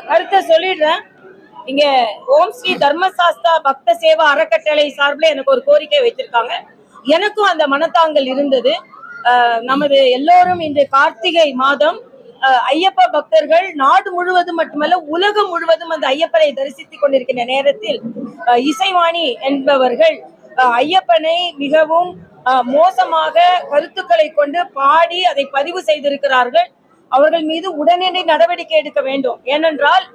கருத்தை சொல்லிடுறேன். இங்க ஓம் ஸ்ரீ தர்மசாஸ்தா பக்த சேவா அறக்கட்டளை சார்பில் எனக்கு ஒரு கோரிக்கை வைத்திருக்காங்க. எனக்கும் அந்த மனத்தாங்கல் இருந்தது. நமது எல்லோரும் இந்த கார்த்திகை மாதம் ஐயப்ப பக்தர்கள் நாடு முழுவதும் மட்டுமல்ல உலகம் முழுவதும் அந்த ஐயப்பனை தரிசித்துக் கொண்டிருக்கின்ற நேரத்தில் இசைவாணி என்பவர்கள் ஐயப்பனை மிகவும் மோசமாக கருத்துக்களை கொண்டு பாடி அதை பதிவு செய்திருக்கிறார்கள். அவர்கள் மீது உடனடி நடவடிக்கை எடுக்க வேண்டும். ஏனென்றால்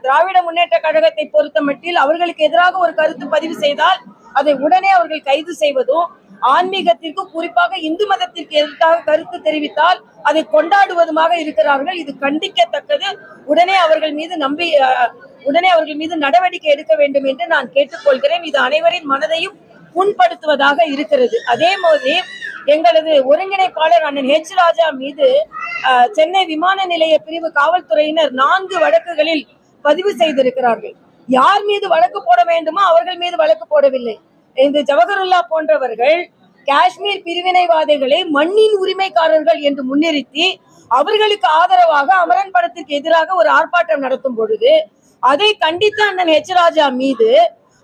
திராவிட முன்னேற்ற கழகத்தை பொறுத்த மட்டில் அவர்களுக்கு எதிராக ஒரு கருத்து பதிவு செய்தால் அதை உடனே அவர்கள் கைது செய்வதும், ஆன்மீகத்திற்கு குறிப்பாக இந்து மதத்திற்கு எதிராக கருத்து தெரிவித்தால் அதை கொண்டாடுவதுமாக இருக்கிறார்கள். இது கண்டிக்கத்தக்கது. உடனே அவர்கள் மீது நடவடிக்கை எடுக்க வேண்டும் என்று நான் கேட்டுக்கொள்கிறேன். இது அனைவரின் மனதையும் புண்படுத்துவதாக இருக்கிறது. அதே மாதிரி எங்களது ஒருங்கிணைப்பாளர் அண்ணன் ஹெச் ராஜா மீது சென்னை விமான நிலைய பிரிவு காவல்துறையினர் 4 வழக்குகளில் பதிவு செய்திருக்கிறார்கள். யார் மீது வழக்கு போட வேண்டுமோ அவர்கள் மீது வழக்கு போடவில்லை. இந்த ஜவஹருல்லா போன்றவர்கள் காஷ்மீர் பிரிவினைவாதிகளை மண்ணின் உரிமைக்காரர்கள் என்று முன்னிறுத்தி அவர்களுக்கு ஆதரவாக அமரன் படத்திற்கு எதிராக ஒரு ஆர்ப்பாட்டம் நடத்தும் பொழுது அதை கண்டித்த அண்ணன் ஹெச் ராஜா மீது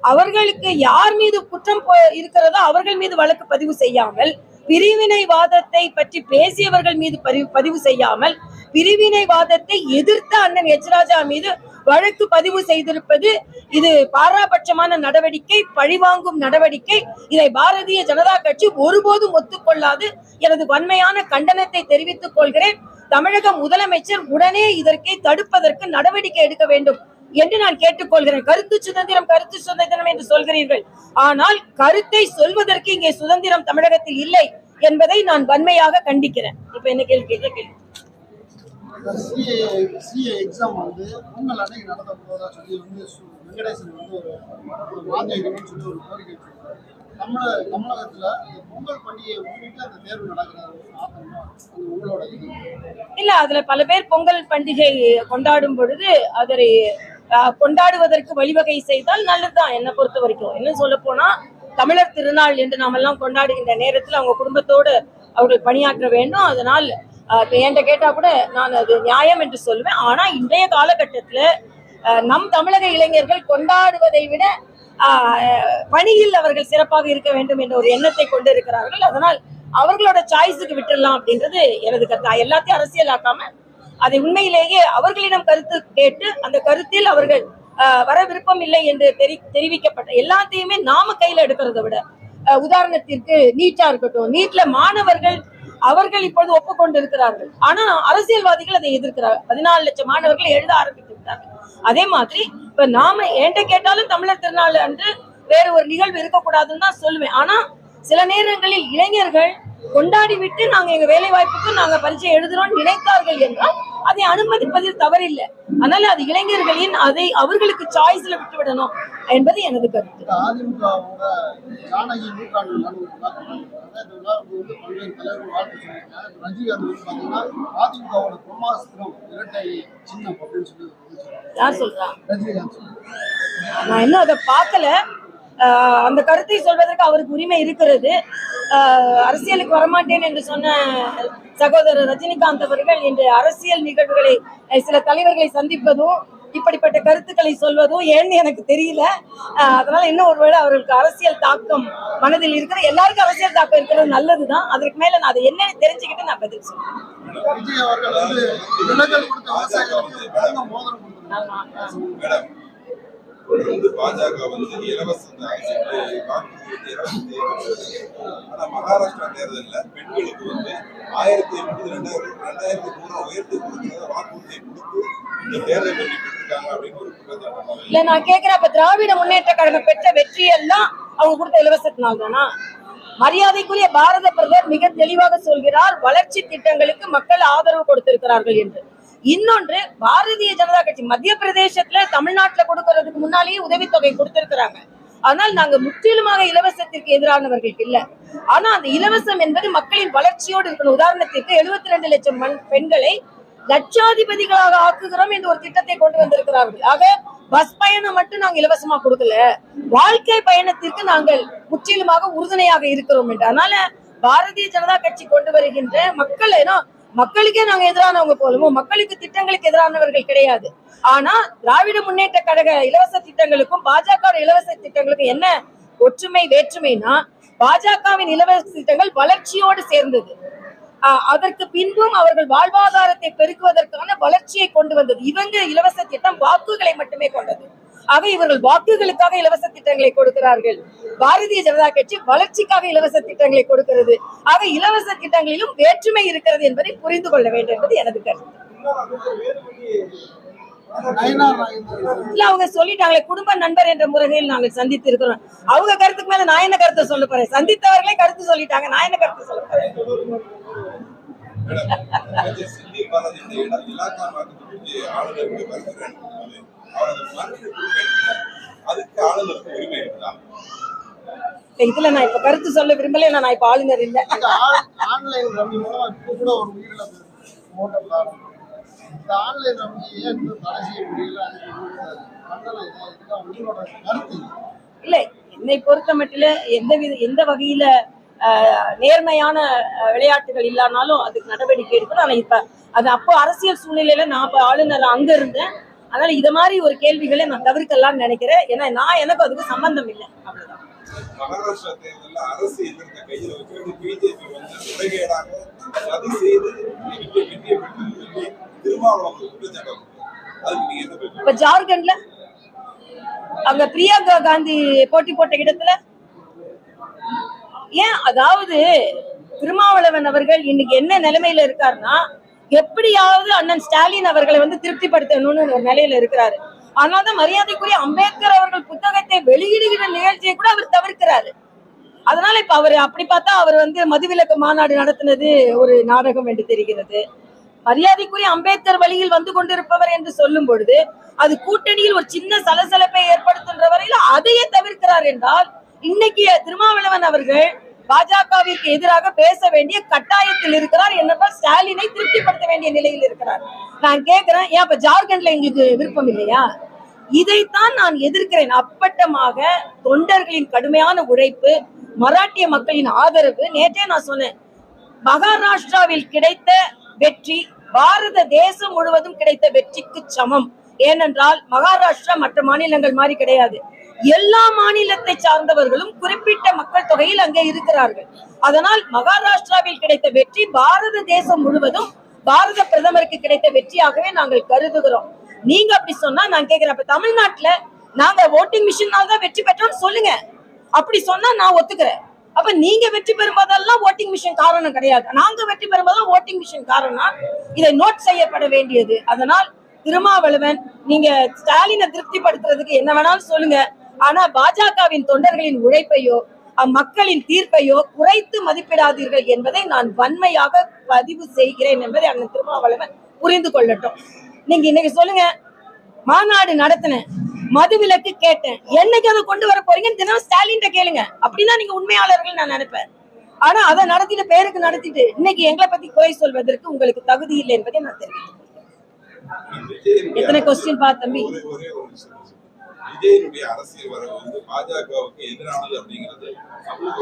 அவர்களுக்கு யார் மீது குற்றம் இருக்கிறதோ அவர்கள் மீது வழக்கு பதிவு செய்யாமல், பிரிவினைவாதத்தை பற்றி பேசியவர்கள் மீது பதிவு செய்யாமல், பிரிவினைவாதத்தை எதிர்த்த அண்ணன் ஹெச் ராஜா மீது வழக்கு பதிவு செய்திருப்பது இது பாராபட்சமான நடவடிக்கை, பழிவாங்கும் நடவடிக்கை. இதை பாரதிய ஜனதா கட்சி ஒருபோதும் ஒத்துக்கொள்ளாது. எனது வன்மையான கண்டனத்தை தெரிவித்துக் கொள்கிறேன். தமிழக முதலமைச்சர் உடனே இதற்கை தடுப்பதற்கு நடவடிக்கை எடுக்க வேண்டும் என்று நான் கேட்டுக்கொள்கிறேன். கருத்து சுதந்திரம் என்று சொல்கிறீர்கள், ஆனால் கருத்தை சொல்வதற்கு இங்கே சுதந்திரம் தமிழகத்தில் இல்லை என்பதை நான் வன்மையாக கண்டிக்கிறேன். இப்ப என்ன கேள்வி கேள்வி எக்ஸாம் வந்து பொங்கல் அன்னைக்கு நடத்த போதா சொல்லி வந்து வெங்கடேசன் வந்து ஒரு வாங்கிக்கணும்னு சொல்லி ஒரு கோரிக்கை வச்சிருக்காரு. தமிழகத்துல பொங்கல் பண்டிகையை முன்னிட்டு அந்த தேர்வு நடக்கிறது உங்களோட இல்ல. அதுல பல பேர் பொங்கல் பண்டிகை கொண்டாடும் பொழுது அதை கொண்டாடுவதற்கு வழிவகை செய்தால் நல்லதுதான். என்னை பொறுத்த வரைக்கும் என்ன சொல்ல போனா, தமிழர் திருநாள் என்று நாம் எல்லாம் கொண்டாடுகின்ற நேரத்தில் அவங்க குடும்பத்தோடு அவர்கள் பணியாற்ற வேண்டும். அதனால் என்கிட்ட கேட்டா கூட நான் அது நியாயம் என்று சொல்வேன். ஆனா இன்றைய காலகட்டத்துல நம் தமிழக இளைஞர்கள் கொண்டாடுவதை விட பணியில் அவர்கள் சிறப்பாக இருக்க வேண்டும் என்ற ஒரு எண்ணத்தை கொண்டு இருக்கிறார்கள். அதனால் அவர்களோட சாய்ஸுக்கு விட்டுடலாம் அப்படின்றது எனது கருத்து. எல்லாத்தையும் அரசியலாக்காம அதை உண்மையிலேயே அவர்களிடம் கருத்து கேட்டு அந்த கருத்தில் அவர்கள் வர விருப்பம் இல்லை என்று தெரிவிக்கப்பட்ட எல்லாத்தையுமே நாம கையில எடுக்கிறத விட, உதாரணத்திற்கு நீட்டா இருக்கட்டும், நீட்ல மாணவர்கள் அவர்கள் இப்பொழுது ஒப்புக்கொண்டு இருக்கிறார்கள். ஆனா அரசியல்வாதிகள் அதை எதிர்க்கிறார்கள். 14 லட்சம் மாணவர்கள் எழுத ஆரம்பித்து விட்டார்கள். அதே மாதிரி இப்ப நாம என்கிட்ட கேட்டாலும் தமிழர் திருநாள் அன்று வேற ஒரு நிகழ்வு இருக்கக்கூடாதுன்னு தான் சொல்லுவேன். ஆனா சில நேரங்களில் இளைஞர்கள் கொண்டாடி விட்டு நாங்க எங்க வேலை வாய்ப்புக்கு நாங்க பரீட்சை எழுதுறோம் நினைத்தார்கள் என்றால் அதை அனுமதிப்பதில் தவறில்லை. அதனால அது இளைஞர்களின் அதை அவர்களுக்கு சாய்ஸ்ல விட்டு விடணும் என்பது எனது கருத்து. யார் சொல்றா? நான் இன்னும் அதை பார்க்கல. அந்த கருத்தை சொல்வதற்கு அவருக்கு உரிமை இருக்கிறது. அரசியலுக்கு வரமாட்டேன் என்று சொன்ன சகோதரர் ரஜினிகாந்த் அவர்கள் இன்று அரசியல் நிகழ்வுகளை சில தலைவர்களை சந்திப்பதும் இப்படிப்பட்ட கருத்துக்களை சொல்வதும் ஏன்னு எனக்கு தெரியல. அதனால இன்னும் ஒருவேளை அவர்களுக்கு அரசியல் தாக்கம் மனதில் இருக்கிற எல்லாருக்கும் அரசியல் தாக்கம் இருக்கிறது நல்லதுதான். அதற்கு மேல நான் அதை என்னன்னு தெரிஞ்சுக்கிட்டு நான் பதில் சொல்றேன். பாஜக வந்து இலவச மகாராஷ்டிரா தேர்தலில் பெண்களுக்கு வந்து 1080 2000 உயர்த்தி கொடுக்கிறத வாக்குறுதியை கொடுத்து இந்த தேர்தல் வெற்றி பெற்றிருக்காங்க அப்படின்னு ஒரு குற்றச்சாட்டு. இல்ல நான் கேட்கிறேன், அப்ப திராவிட முன்னேற்ற கழகம் பெற்ற வெற்றி எல்லாம் அவங்க கொடுத்த இலவசத்தினால் தானா? மரியாதைக்குரிய பாரத பிரதமர் மிக தெளிவாக சொல்கிறார், வளர்ச்சி திட்டங்களுக்கு மக்கள் ஆதரவு கொடுத்திருக்கிறார்கள் என்று. இன்னொன்று, பாரதிய ஜனதா கட்சி மத்திய பிரதேசத்துல தமிழ்நாட்டுல கொடுக்கறதுக்கு முன்னாலேயே உதவித்தொகை கொடுத்திருக்கிறாங்க. ஆனால் நாங்க முற்றிலுமாக இலவசத்திற்கு எதிரானவர்கள் இல்ல. ஆனா அந்த இலவசம் என்பது மக்களின் வளர்ச்சியோடு இருக்கணும். உதாரணத்திற்கு 72 லட்சம் பெண்களை லட்சாதிபதிகளாக ஆக்குகிறோம் என்று ஒரு திட்டத்தை கொண்டு வந்திருக்கிறார்கள். ஆக பஸ் பயணம் மட்டும் நாங்க இலவசமா கொடுக்கல, வாழ்க்கை பயணத்திற்கு நாங்கள் முற்றிலுமாக உறுதுணையாக இருக்கிறோம் என்று. அதனால பாரதிய ஜனதா கட்சி கொண்டு வருகின்ற மக்கள் மக்களுக்கே நாங்க எதிரானவங்க போலவும் மக்களுக்கு திட்டங்களுக்கு எதிரானவர்கள் கிடையாது. ஆனா திராவிட முன்னேற்ற கழக இலவச திட்டங்களுக்கும் பாஜக இலவச திட்டங்களுக்கும் என்ன ஒற்றுமை வேற்றுமைனா, பாஜகவின் இலவச திட்டங்கள் வளர்ச்சியோடு சேர்ந்தது. அதற்கு பின்பும் அவர்கள் வாழ்வாதாரத்தை பெருக்குவதற்கான வளர்ச்சியை கொண்டு வந்தது. இவங்க இலவச திட்டம் வாக்குகளை மட்டுமே கொண்டது. ஆக இவர்கள் வாக்குகளுக்காக இலவச திட்டங்களை கொடுக்கிறார்கள். பாரதிய ஜனதா கட்சி வளர்ச்சிக்காக இலவச திட்டங்களை கொடுக்கிறது. ஆக இலவச திட்டங்களிலும் வேற்றுமை இருக்கிறது என்பதை புரிந்து கொள்ள வேண்டும் என்பது எனது கருத்து. இல்ல, அவங்க சொல்லிட்டாங்களே, குடும்ப நண்பர் என்ற முறையில் நாங்கள் சந்தித்து இருக்கிறோம். அவங்க கருத்துக்கு மேல நான் என்ன கருத்தை சொல்ல போறேன்? சந்தித்தவர்களே கருத்து சொல்லிட்டாங்க, நான் என்ன கருத்து சொல்ல போறேன்? இதுல நான் இப்ப கருத்து சொல்ல விரும்பல. நான் இப்ப ஆளுநர் இல்ல. ஆன்லைன் ரம்மி மூலம் இப்ப கூட ஒரு உயிரிழப்பு ஓட்டம். இந்த ஆன்லைன் ரம்மி ஏன் தடை செய்ய முடியல? இல்ல, என்னை பொறுத்த மட்டும் எந்த வகையில நேர்மையான விளையாட்டுகள் இல்லானாலும் அதுக்கு நடவடிக்கை எடுக்கணும். ஆனா இப்ப அது அப்போ அரசியல் சூழ்நிலையில நான் இப்ப ஆளுநர் அங்க இருந்தேன். அதனால இத மாதிரி ஒரு கேள்விகளை நான் தவிர்க்கலாம்னு நினைக்கிறேன். ஏன்னா எனக்கு அதுக்கு சம்பந்தம் இல்லை. அவ்வளவுதான். மகாராஷ்டிரா தேர்தலில் அரசு எதிர்த்த கையில் வச்சுக்கிட்டு பிஜேபி வந்து முறைகேடாக சதி செய்து வெற்றியை பெற்று திருமாவளவன் குற்றச்சாட்டு. அதுக்கு நீங்க என்ன? இப்ப ஜார்க்கண்ட்ல அங்க பிரியங்கா காந்தி போட்டி போட்ட இடத்துல ஏன், அதாவது திருமாவளவன் அவர்கள் இன்னைக்கு என்ன நிலைமையில இருக்காருன்னா, எப்படியாவது அண்ணன் ஸ்டாலின் அவர்களை வந்து திருப்திப்படுத்தணும்னு ஒரு நிலையில இருக்கிறாரு. ஆனால்தான் மரியாதைக்குரிய அம்பேத்கர் அவர்கள் புத்தகத்தை வெளியிடுகிற நிகழ்ச்சியை கூட அவர் தவிர்க்கிறாரு. அதனால இப்ப அவர் அப்படி பார்த்தா அவர் வந்து மதுவிலக்கு மாநாடு நடத்தினது ஒரு நாடகம் என்று தெரிகிறது. மரியாதைக்குரிய அம்பேத்கர் வழியில் வந்து கொண்டிருப்பவர் என்று சொல்லும் பொழுது அது கூட்டணியில் ஒரு சின்ன சலசலப்பை ஏற்படுத்துகின்ற வரையில அதையே தவிர்க்கிறார் என்றால், இன்னைக்கு திருமாவளவன் அவர்கள் பாஜகவிற்கு எதிராக பேச வேண்டிய கட்டாயத்தில் இருக்கிறார். என்னென்றால் ஸ்டாலினை திருப்திப்படுத்த வேண்டிய நிலையில் இருக்கிறார். நான் கேட்கிறேன், ஏன் இப்ப ஜார்க்கண்ட்ல எங்களுக்கு விருப்பம் இல்லையா? இதைத்தான் நான் எதிர்க்கிறேன். அப்பட்டமாக தொண்டர்களின் கடுமையான உழைப்பு, மராட்டிய மக்களின் ஆதரவு. நேற்றே நான் சொன்னேன், மகாராஷ்டிராவில் கிடைத்த வெற்றி பாரத தேசம் முழுவதும் கிடைத்த வெற்றிக்கு சமம். ஏனென்றால் மகாராஷ்டிரா மற்ற மாநிலங்கள் மாதிரி கிடையாது. எல்லா மாநிலத்தை சார்ந்தவர்களும் குறிப்பிட்ட மக்கள் தொகையில் அங்கே இருக்கிறார்கள். அதனால் மகாராஷ்டிராவில் கிடைத்த வெற்றி பாரத தேசம் முழுவதும் பாரத பிரதமருக்கு கிடைத்த வெற்றியாகவே நாங்கள் கருதுகிறோம். நீங்க அப்படி சொன்னா நான் கேட்கிறேன், அப்ப தமிழ்நாட்டுல நாங்க ஓட்டிங் மிஷினால் தான் வெற்றி பெற்றோம்னு சொல்லுங்க. அப்படி சொன்னா நான் ஒத்துக்கிறேன். அப்ப நீங்க வெற்றி பெறும்போதெல்லாம் ஓட்டிங் மிஷின் காரணம் கிடையாது, நாங்க வெற்றி பெறும்போதெல்லாம் ஓட்டிங் மிஷின் காரணம். இதை நோட் செய்யப்பட வேண்டியது. அதனால் திருமாவளவன், நீங்க ஸ்டாலினை திருப்திப்படுத்துறதுக்கு என்ன வேணாலும் சொல்லுங்க. ஆனா பாஜகவின் தொண்டர்களின் உழைப்பையோ மக்களின் தீர்ப்பையோ குறைத்து மதிப்பிடாதீர்கள் என்பதை நான் வன்மையாக பதிவு செய்கிறேன் என்பதை அண்ணன் திருமாவளவன் புரிந்து கொள்ளட்டும். நீங்க இன்னைக்கு சொல்லுங்க, மாநாடு நடத்தினேன், மதுவிலக்கு கேட்டேன், என்னைக்கு அதை கொண்டு வர போறீங்கன்னு தினம் ஸ்டாலின் கேளுங்க. அப்படிதான் நீங்க உண்மையாளர்கள் நான் நினைப்பேன். ஆனா அதை நடத்திட்டு பேருக்கு நடத்திட்டு இன்னைக்கு எங்களை பத்தி குறை சொல்வதற்கு உங்களுக்கு தகுதி இல்லை என்பதை நான் தெரிவிக்கிறேன். எத்தனை கொஸ்டின் பா தம்பி? விஜயனுடைய அரசியல் வரவு வந்து பாஜகவுக்கு எதிரானது அப்படிங்கிறது சமூக